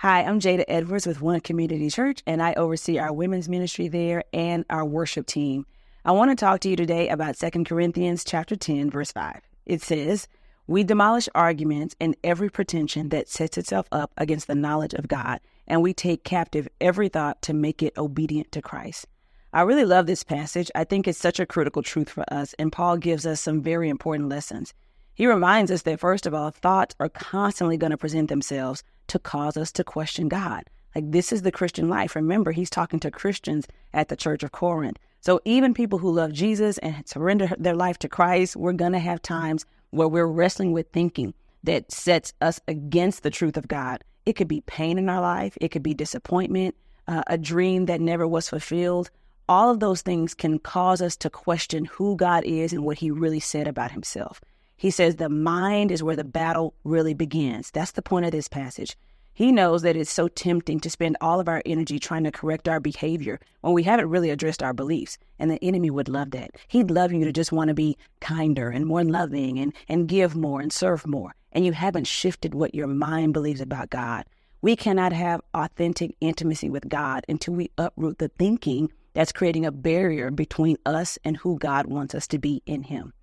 Hi, I'm Jada Edwards with One Community Church, and I oversee our women's ministry there and our worship team. I want to talk to you today about 2 Corinthians chapter 10, verse 5. It says, "We demolish arguments and every pretension that sets itself up against the knowledge of God, and we take captive every thought to make it obedient to Christ." I really love this passage. I think it's such a critical truth for us, and Paul gives us some very important lessons. He reminds us that, first of all, thoughts are constantly going to present themselves to cause us to question God. Like, this is the Christian life. Remember, he's talking to Christians at the church of Corinth. So even people who love Jesus and surrender their life to Christ, we're going to have times where we're wrestling with thinking that sets us against the truth of God. It could be pain in our life. It could be disappointment, a dream that never was fulfilled. All of those things can cause us to question who God is and what he really said about himself. He says the mind is where the battle really begins. That's the point of this passage. He knows that it's so tempting to spend all of our energy trying to correct our behavior when we haven't really addressed our beliefs. And the enemy would love that. He'd love you to just want to be kinder and more loving and give more and serve more. And you haven't shifted what your mind believes about God. We cannot have authentic intimacy with God until we uproot the thinking that's creating a barrier between us and who God wants us to be in him.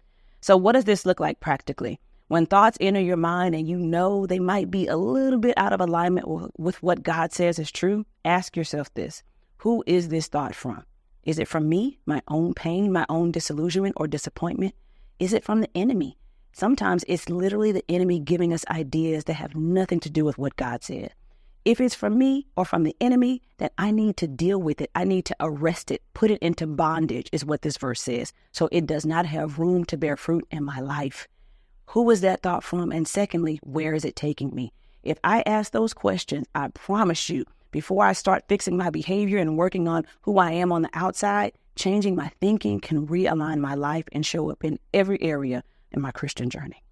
So what does this look like practically? When thoughts enter your mind and you know they might be a little bit out of alignment with what God says is true, ask yourself this: who is this thought from? Is it from me, my own pain, my own disillusionment or disappointment? Is it from the enemy? Sometimes it's literally the enemy giving us ideas that have nothing to do with what God said. If it's from me or from the enemy, then I need to deal with it. I need to arrest it, put it into bondage, is what this verse says. So it does not have room to bear fruit in my life. Who is that thought from? And secondly, where is it taking me? If I ask those questions, I promise you, before I start fixing my behavior and working on who I am on the outside, changing my thinking can realign my life and show up in every area in my Christian journey.